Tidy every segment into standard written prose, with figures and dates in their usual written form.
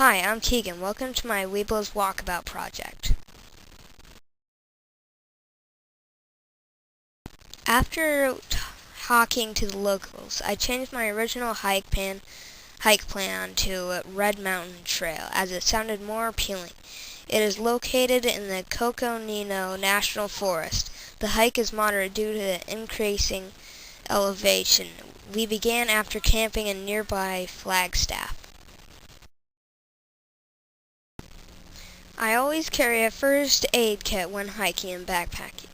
Hi, I'm Keegan. Welcome to my Webelo's Walkabout project. After talking to the locals, I changed my original hike plan to Red Mountain Trail as it sounded more appealing. It is located in the Coconino National Forest. The hike is moderate due to the increasing elevation. We began after camping in nearby Flagstaff. I always carry a first aid kit when hiking and backpacking.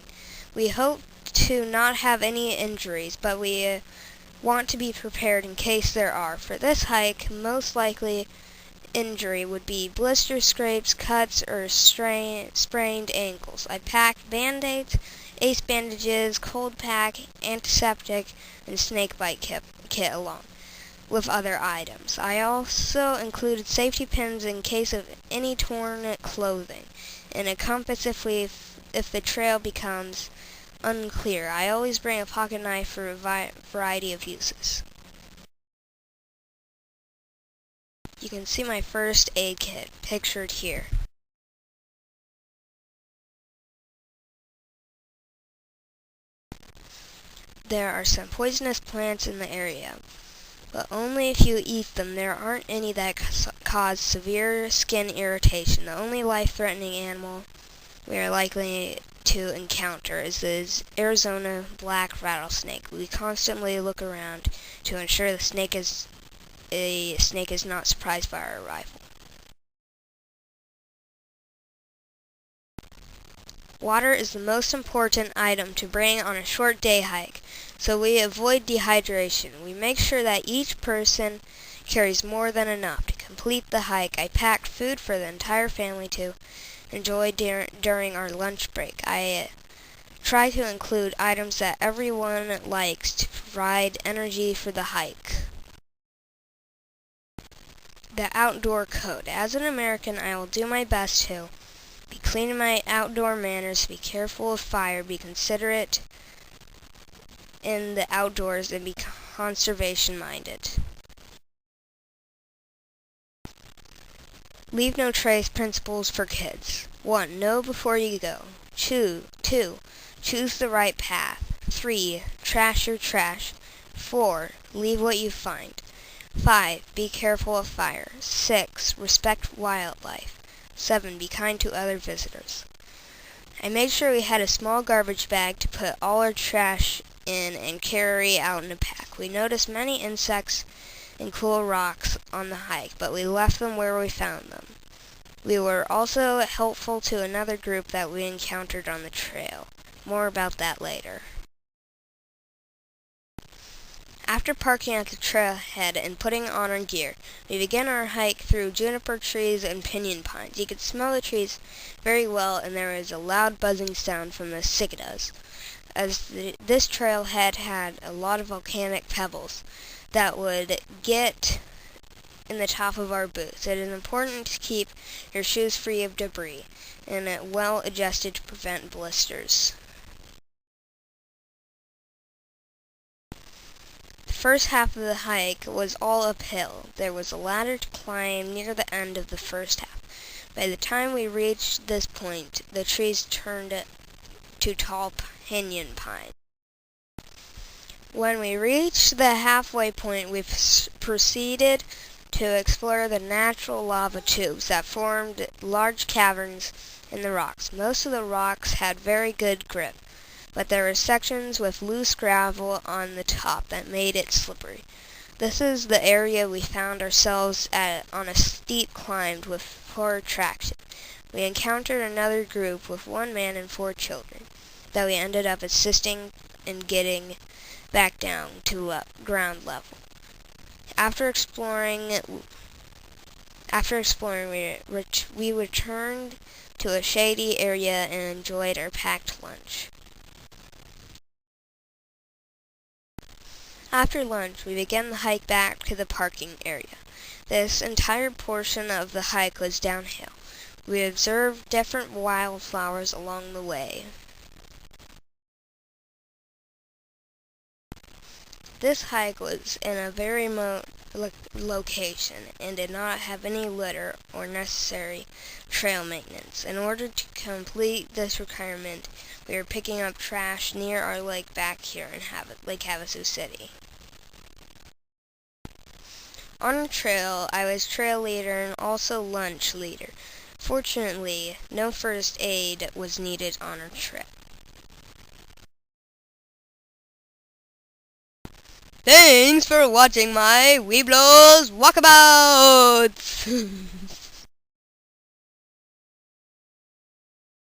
We hope to not have any injuries, but we want to be prepared in case there are. For this hike, most likely injury would be blisters, scrapes, cuts, or sprained ankles. I packed band-aids, ace bandages, cold pack, antiseptic, and snake bite kit along with other items. I also included safety pins in case of any torn clothing, and a compass if the trail becomes unclear. I always bring a pocket knife for a variety of uses. You can see my first aid kit pictured here. There are some poisonous plants in the area, but only if you eat them. There aren't any that cause severe skin irritation. The only life-threatening animal we are likely to encounter is the Arizona black rattlesnake. We constantly look around to ensure the snake is not surprised by our arrival. Water is the most important item to bring on a short day hike, so we avoid dehydration. We make sure that each person carries more than enough to complete the hike. I packed food for the entire family to enjoy during our lunch break. I try to include items that everyone likes to provide energy for the hike. The outdoor code. As an American, I will do my best to be clean in my outdoor manners, be careful of fire, be considerate in the outdoors, and be conservation-minded. Leave no trace principles for kids. 1. Know before you go. 2. Choose the right path. 3. Trash your trash. 4. Leave what you find. 5. Be careful of fire. 6. Respect wildlife. 7. Be kind to other visitors. I made sure we had a small garbage bag to put all our trash in and carry out in a pack. We noticed many insects and cool rocks on the hike, but we left them where we found them. We were also helpful to another group that we encountered on the trail. More about that later. After parking at the trailhead and putting on our gear, we began our hike through juniper trees and pinyon pines. You could smell the trees very well, and there was a loud buzzing sound from the cicadas, as this trailhead had a lot of volcanic pebbles that would get in the top of our boots. It is important to keep your shoes free of debris and well adjusted to prevent blisters. The first half of the hike was all uphill. There was a ladder to climb near the end of the first half. By the time we reached this point, the trees turned to tall pinyon pines. When we reached the halfway point, we proceeded to explore the natural lava tubes that formed large caverns in the rocks. Most of the rocks had very good grip, but there were sections with loose gravel on the top that made it slippery. This is the area we found ourselves at on a steep climb with poor traction. We encountered another group with 1 man and 4 children that we ended up assisting in getting back down to ground level. After exploring, we returned to a shady area and enjoyed our packed lunch. After lunch, we began the hike back to the parking area. This entire portion of the hike was downhill. We observed different wildflowers along the way. This hike was in a very remote location and did not have any litter or necessary trail maintenance. In order to complete this requirement, we were picking up trash near our lake back here in Lake Havasu City. On the trail, I was trail leader and also lunch leader. Fortunately, no first aid was needed on our trip. Thanks for watching my Webelo's Walkabouts!